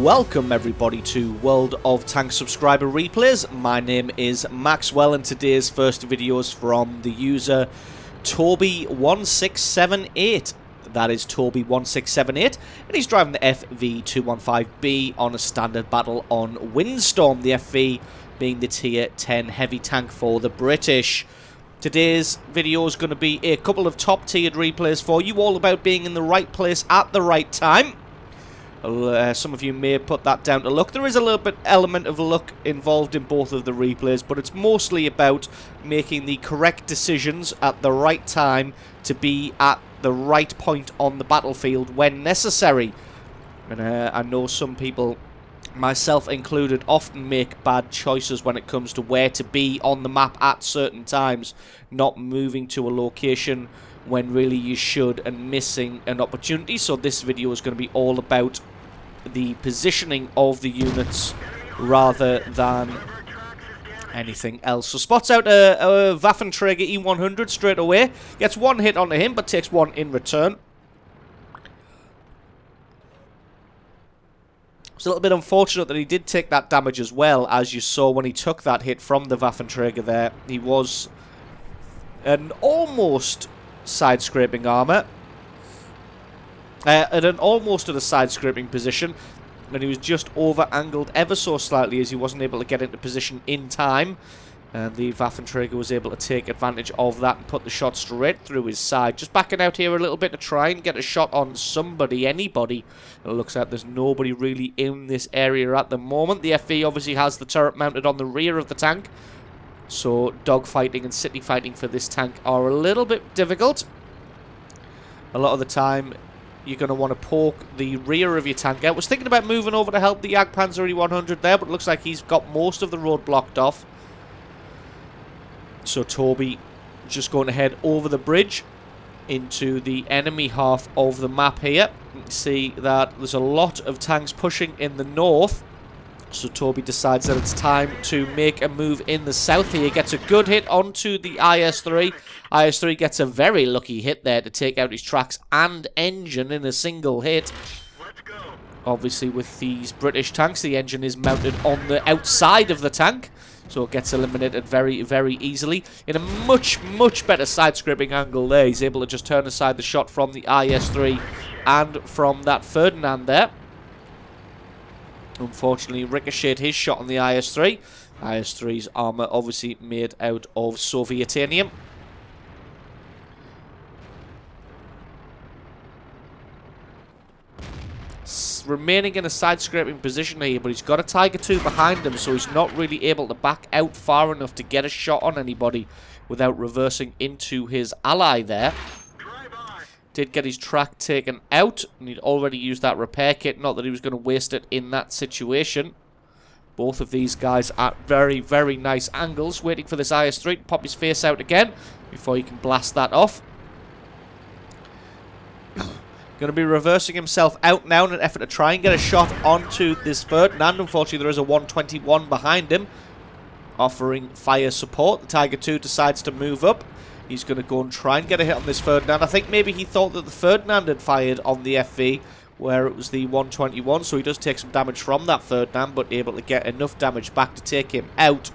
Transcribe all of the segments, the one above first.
Welcome everybody to World of Tanks subscriber replays. My name is Maxwell and today's first video is from the user Toby1678. That is Toby1678, and he's driving the FV215b on a standard battle on Windstorm, the FV being the tier 10 heavy tank for the British. Today's video is going to be a couple of top tiered replays for you, all about being in the right place at the right time. Some of you may have put that down to luck. There is a little bit element of luck involved in both of the replays, but it's mostly about making the correct decisions at the right time to be at the right point on the battlefield when necessary. And I know some people, myself included, often make bad choices when it comes to where to be on the map at certain times, not moving to a location when really you should and missing an opportunity. So this video is going to be all about the positioning of the units rather than anything else. So spots out a Waffenträger E100 straight away. Gets one hit onto him but takes one in return. It's a little bit unfortunate that he did take that damage as well, as you saw when he took that hit from the Waffenträger there. He was an almost side-scraping armor. At a side-scraping position, and he was just over-angled ever so slightly as he wasn't able to get into position in time. And the Waffenträger was able to take advantage of that and put the shot straight through his side. Just backing out here a little bit to try and get a shot on somebody, anybody. It looks like there's nobody really in this area at the moment. The FV obviously has the turret mounted on the rear of the tank, so dogfighting and city fighting for this tank are a little bit difficult. A lot of the time you're going to want to poke the rear of your tank out. I was thinking about moving over to help the Jagdpanzer E100 there, but it looks like he's got most of the road blocked off. So Toby just going to head over the bridge into the enemy half of the map here. You can see that there's a lot of tanks pushing in the north. So Toby decides that it's time to make a move in the south here. Gets a good hit onto the IS-3. IS-3 gets a very lucky hit there to take out his tracks and engine in a single hit. Obviously with these British tanks, the engine is mounted on the outside of the tank, so it gets eliminated very, very easily. In a much, much better side-scraping angle there, he's able to just turn aside the shot from the IS-3 and from that Ferdinand there. Unfortunately, ricocheted his shot on the IS-3. IS-3's armor obviously made out of Sovietanium. Remaining in a side-scraping position here, but he's got a Tiger II behind him, so he's not really able to back out far enough to get a shot on anybody without reversing into his ally there. Did get his track taken out, and he'd already used that repair kit. Not that he was going to waste it in that situation. Both of these guys at very, very nice angles, waiting for this IS-3 to pop his face out again before he can blast that off. Going to be reversing himself out now in an effort to try and get a shot onto this Ferdinand. Unfortunately, there is a 121 behind him, offering fire support. The Tiger II decides to move up. He's going to go and try and get a hit on this Ferdinand. I think maybe he thought that the Ferdinand had fired on the FV, where it was the 121, so he does take some damage from that Ferdinand, but able to get enough damage back to take him out.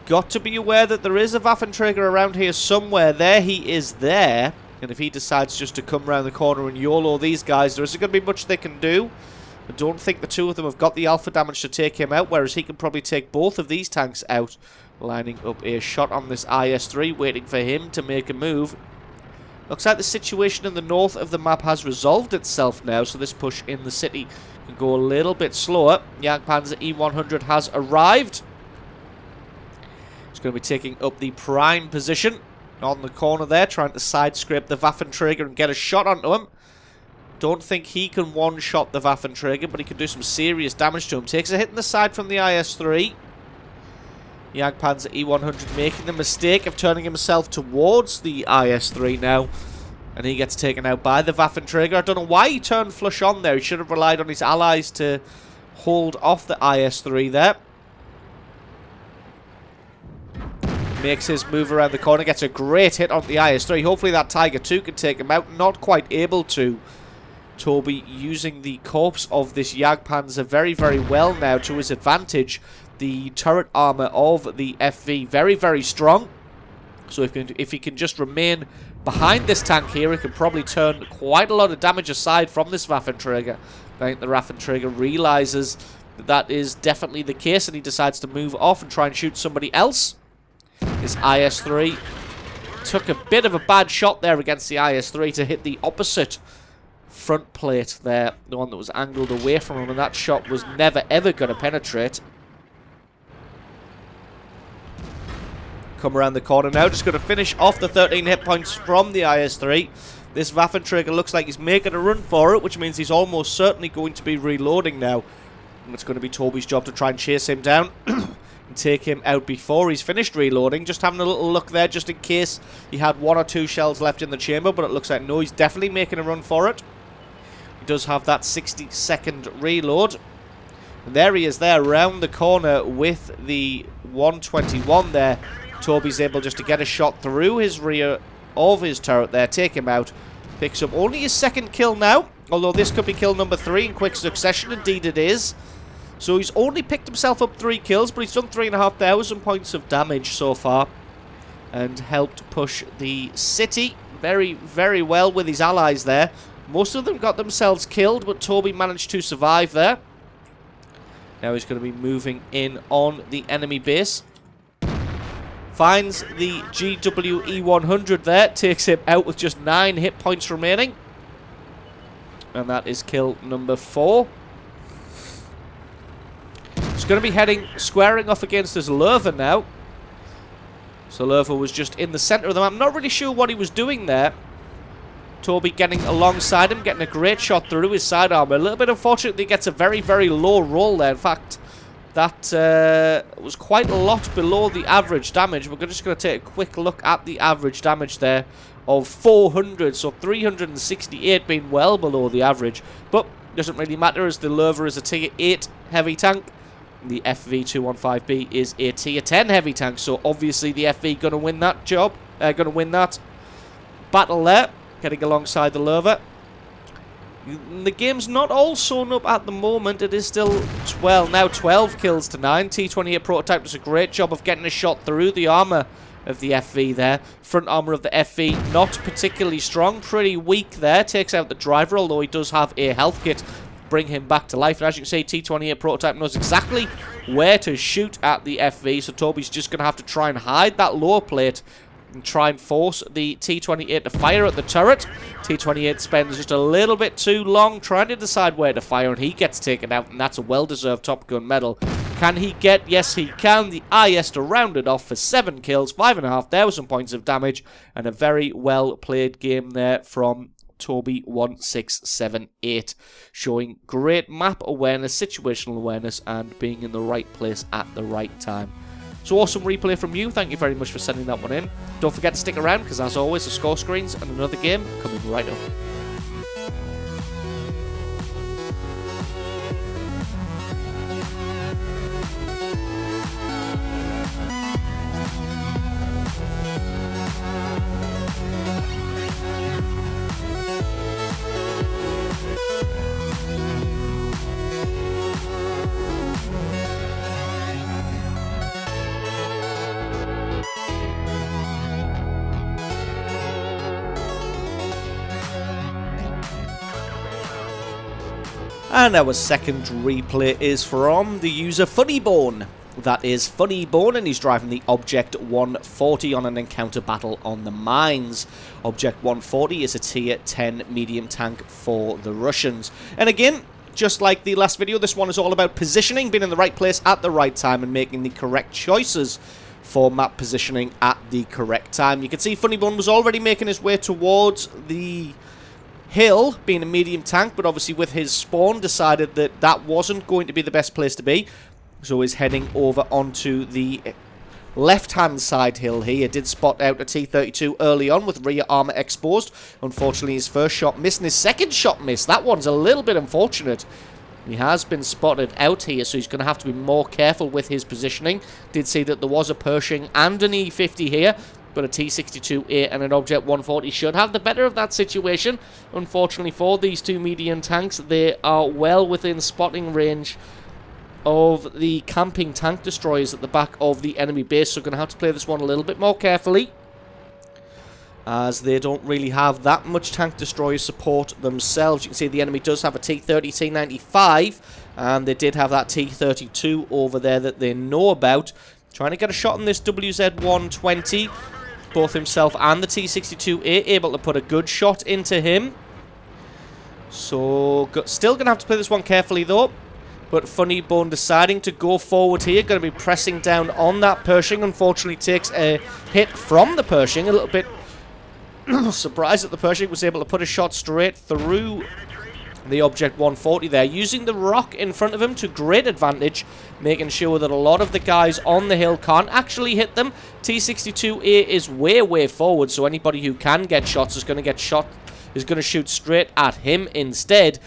Got to be aware that there is a Waffenträger around here somewhere. There he is there. And if he decides just to come around the corner and YOLO these guys, there isn't going to be much they can do. I don't think the two of them have got the alpha damage to take him out, whereas he can probably take both of these tanks out. Lining up a shot on this IS-3, waiting for him to make a move. Looks like the situation in the north of the map has resolved itself now, so this push in the city can go a little bit slower. Jagdpanzer E100 has arrived. He's going to be taking up the prime position on the corner there, trying to side-scrape the Waffenträger and get a shot onto him. Don't think he can one-shot the Waffenträger, but he can do some serious damage to him. Takes a hit in the side from the IS-3. Jagdpanzer E100 making the mistake of turning himself towards the IS-3 now. And he gets taken out by the Waffenträger. I don't know why he turned flush on there. He should have relied on his allies to hold off the IS-3 there. Makes his move around the corner. Gets a great hit on the IS-3. Hopefully that Tiger II can take him out. Not quite able to. Toby using the corpse of this Jagdpanzer very, very well now to his advantage. The turret armor of the FV very, very strong. So if he can just remain behind this tank here, he can probably turn quite a lot of damage aside from this Waffenträger. I think the Waffenträger realizes that that is definitely the case, and he decides to move off and try and shoot somebody else. His IS-3 took a bit of a bad shot there against the IS-3 to hit the opposite front plate there, the one that was angled away from him, and that shot was never ever going to penetrate. Come around the corner now, just going to finish off the 13 hit points from the IS-3. This Waffenträger looks like he's making a run for it, which means he's almost certainly going to be reloading now. And it's going to be Toby's job to try and chase him down and take him out before he's finished reloading. Just having a little look there just in case he had 1 or 2 shells left in the chamber, but it looks like no, he's definitely making a run for it. He does have that 60-second reload. And there he is there, around the corner with the 121 there. Toby's able just to get a shot through his rear of his turret there, take him out. Picks up only his 2nd kill now, although this could be kill number 3 in quick succession. Indeed it is. So he's only picked himself up 3 kills, but he's done 3,500 points of damage so far. And helped push the city very, very well with his allies there. Most of them got themselves killed, but Toby managed to survive there. Now he's going to be moving in on the enemy base. Finds the GWE-100 there, takes him out with just 9 hit points remaining. And that is kill number 4. He's going to be squaring off against his Lerva now. So Lerva was just in the center of the map. I'm not really sure what he was doing there. Toby getting alongside him, getting a great shot through his side armor. A little bit unfortunate that he gets a very, very low roll there. In fact, that was quite a lot below the average damage. We're just going to take a quick look at the average damage there of 400. So 368 being well below the average. But doesn't really matter as the Lerva is a tier 8 heavy tank. The FV215b is a tier 10 heavy tank. So obviously the FV going to win that job. Going to win that battle there. Getting alongside the Lerva. The game's not all sewn up at the moment. It is still 12 kills to 9. T28 prototype does a great job of getting a shot through the armor of the FV there. Front armor of the FV not particularly strong. Pretty weak there. Takes out the driver, although he does have a health kit. Bring him back to life. And as you can see, T28 prototype knows exactly where to shoot at the FV. So Toby's just going to have to try and hide that lower plate and try and force the T28 to fire at the turret. T28 spends just a little bit too long trying to decide where to fire, and he gets taken out, and that's a well-deserved Top Gun medal. Can he get? Yes, he can. The IS to round it off for 7 kills, 5,500 points of damage, and a very well-played game there from Toby1678, showing great map awareness, situational awareness, and being in the right place at the right time. So awesome replay from you. Thank you very much for sending that one in. Don't forget to stick around because as always the score screens and another game coming right up. And our second replay is from the user Funnybone. That is Funnybone, and he's driving the Obj.140 on an encounter battle on the mines. Obj.140 is a tier 10 medium tank for the Russians. And again, just like the last video, this one is all about positioning, being in the right place at the right time and making the correct choices for map positioning at the correct time. You can see Funnybone was already making his way towards the hill, being a medium tank, but obviously with his spawn decided that that wasn't going to be the best place to be, so he's heading over onto the left-hand side hill here. Did spot out a T-32 early on with rear armor exposed. Unfortunately, his first shot missed and his second shot missed. That one's a little bit unfortunate. He has been spotted out here, so he's going to have to be more careful with his positioning. Did see that there was a Pershing and an E-50 here. but a T-62A and an Obj.140 should have the better of that situation. Unfortunately for these two medium tanks, they are well within spotting range of the camping tank destroyers at the back of the enemy base, so going to have to play this one a little bit more carefully, as they don't really have that much tank destroyer support themselves. You can see the enemy does have a T-30, T-95, and they did have that T-32 over there that they know about. Trying to get a shot on this WZ-120. Both himself and the T-62A able to put a good shot into him. So, still going to have to play this one carefully though. But Funny Bone deciding to go forward here. Going to be pressing down on that Pershing. Unfortunately takes a hit from the Pershing. A little bit surprised that the Pershing was able to put a shot straight through the Obj.140 there. Using the rock in front of him to great advantage. Making sure that a lot of the guys on the hill can't actually hit them. T-62A is way forward. So anybody who can get shots is going to get shot. Is going to shoot straight at him instead.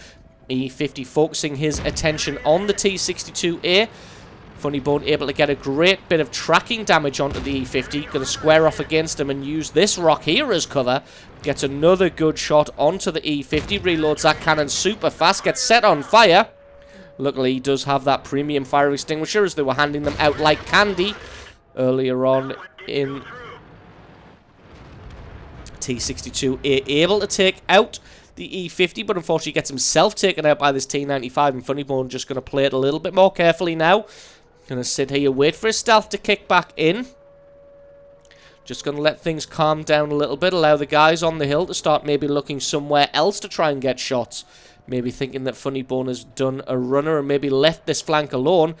E50 focusing his attention on the T-62A. Funny Bone able to get a great bit of tracking damage onto the E50. Going to square off against him and use this rock here as cover. Gets another good shot onto the E50. Reloads that cannon super fast. Gets set on fire. Luckily, he does have that premium fire extinguisher, as they were handing them out like candy earlier on in T-62A. Able to take out the E50, but unfortunately gets himself taken out by this T-95, and Funny Bone just going to play it a little bit more carefully now. Going to sit here, wait for his stealth to kick back in. Just going to let things calm down a little bit, allow the guys on the hill to start maybe looking somewhere else to try and get shots. Maybe thinking that Funny Bone has done a runner and maybe left this flank alone.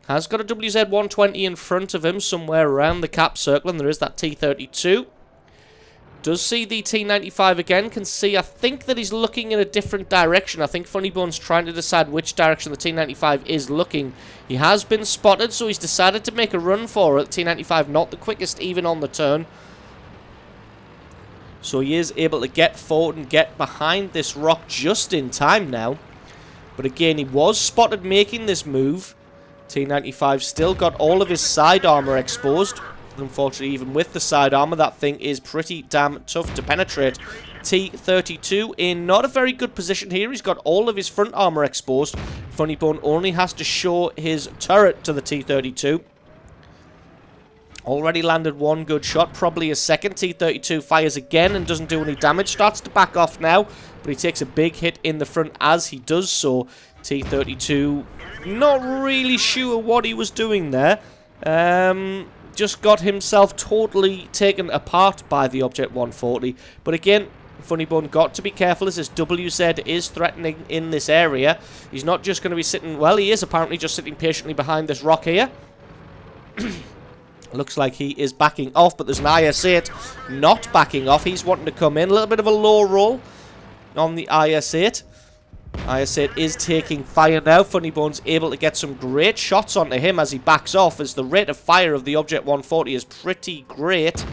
Has got a WZ-120 in front of him somewhere around the cap circle, and there is that T-32. Does see the T-95 again, can see, I think that he's looking in a different direction. I think Funny Bone's trying to decide which direction the T-95 is looking. He has been spotted, so he's decided to make a run for it. T-95 not the quickest even on the turn. So he is able to get forward and get behind this rock just in time now. But again, he was spotted making this move. T-95 still got all of his side armor exposed. Unfortunately, even with the side armor, that thing is pretty damn tough to penetrate. T-32 in not a very good position here. He's got all of his front armor exposed. Funny Bone only has to show his turret to the T-32. Already landed one good shot, probably a second. T-32 fires again and doesn't do any damage. Starts to back off now, but he takes a big hit in the front as he does so. T-32 not really sure what he was doing there. Just got himself totally taken apart by the Obj.140. But again, Funny Bone got to be careful as this WZ is threatening in this area. He's not just going to be sitting... Well, he is apparently just sitting patiently behind this rock here. Looks like he is backing off, but there's an IS-8 not backing off. He's wanting to come in. A little bit of a low roll on the IS-8. IS-8 is taking fire now. Funny Bone's able to get some great shots onto him as he backs off, as the rate of fire of the Obj.140 is pretty great.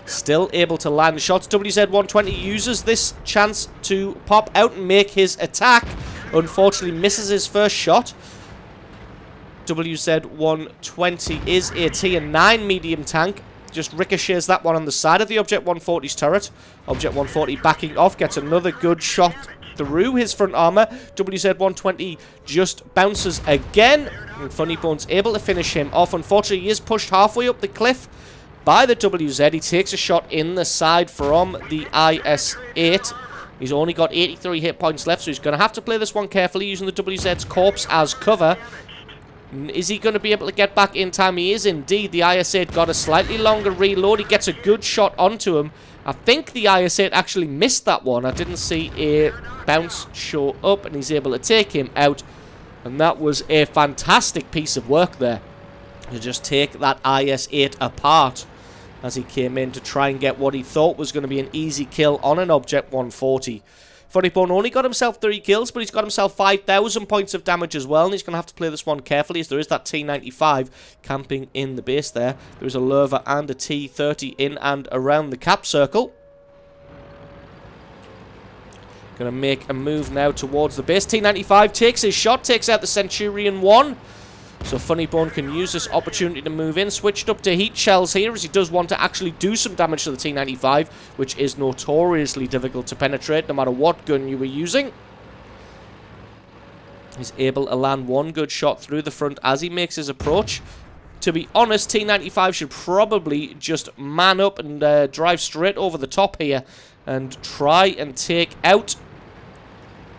Still able to land shots. WZ-120 uses this chance to pop out and make his attack. Unfortunately misses his first shot. WZ-120 is a tier 9 medium tank. Just ricochets that one on the side of the Obj.140's turret. Obj.140 backing off, gets another good shot through his front armor. WZ-120 just bounces again, and Funny Bone's able to finish him off. Unfortunately, he is pushed halfway up the cliff by the WZ. He takes a shot in the side from the IS-8. He's only got 83 hit points left, so he's going to have to play this one carefully, using the WZ's corpse as cover. Is he going to be able to get back in time? He is indeed. The IS-8 got a slightly longer reload. He gets a good shot onto him. I think the IS-8 actually missed that one. I didn't see a bounce show up, and he's able to take him out. And that was a fantastic piece of work there, to just take that IS-8 apart as he came in to try and get what he thought was going to be an easy kill on an Obj.140. Funny Bone only got himself 3 kills, but he's got himself 5,000 points of damage as well, and he's going to have to play this one carefully, as there is that T-95 camping in the base there. There is a Lerva and a T-30 in and around the cap circle. Going to make a move now towards the base. T-95 takes his shot, takes out the Centurion 1. So Funnybone can use this opportunity to move in. Switched up to heat shells here, as he does want to actually do some damage to the T95, which is notoriously difficult to penetrate no matter what gun you were using. He's able to land one good shot through the front as he makes his approach. To be honest, T95 should probably just man up and drive straight over the top here and try and take out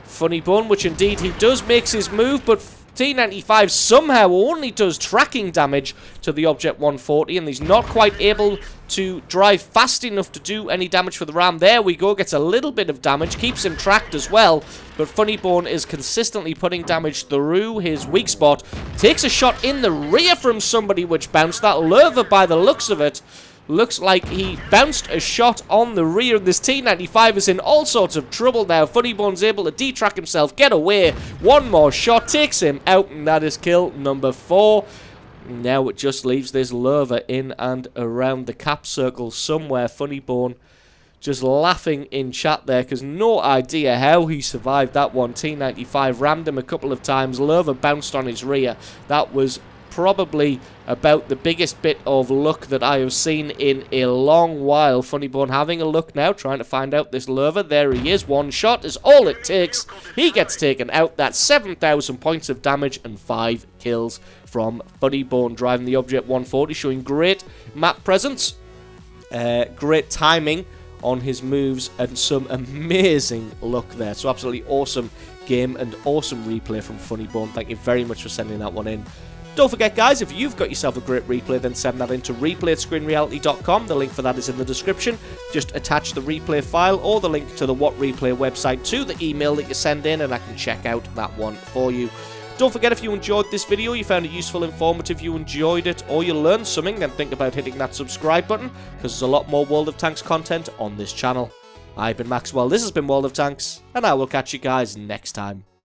Funnybone, which indeed he does, makes his move, but T95 somehow only does tracking damage to the Obj.140, and he's not quite able to drive fast enough to do any damage for the Ram. There we go, gets a little bit of damage, keeps him tracked as well, but Funnybone is consistently putting damage through his weak spot. Takes a shot in the rear from somebody which bounced. That Lurva, by the looks of it, looks like he bounced a shot on the rear. This T95 is in all sorts of trouble now. Funnybone's able to detrack himself, get away. One more shot takes him out, and that is kill number 4. Now it just leaves this Lurva in and around the cap circle somewhere. Funnybone just laughing in chat there, because no idea how he survived that one. T95 rammed him a couple of times. Lurva bounced on his rear. That was probably about the biggest bit of luck that I have seen in a long while. Funnybone having a look now, trying to find out this Lurva. There he is. One shot is all it takes. He gets taken out. That's 7,000 points of damage and 5 kills from Funnybone, driving the Obj.140, showing great map presence, great timing on his moves, and some amazing luck there. So absolutely awesome game and awesome replay from Funnybone. Thank you very much for sending that one in. Don't forget, guys, if you've got yourself a great replay, then send that in to replay@screenreality.com. The link for that is in the description. Just attach the replay file or the link to the What Replay website to the email that you send in, and I can check out that one for you. Don't forget, if you enjoyed this video, you found it useful, informative, you enjoyed it, or you learned something, then think about hitting that subscribe button, because there's a lot more World of Tanks content on this channel. I've been Maxwell, this has been World of Tanks, and I will catch you guys next time.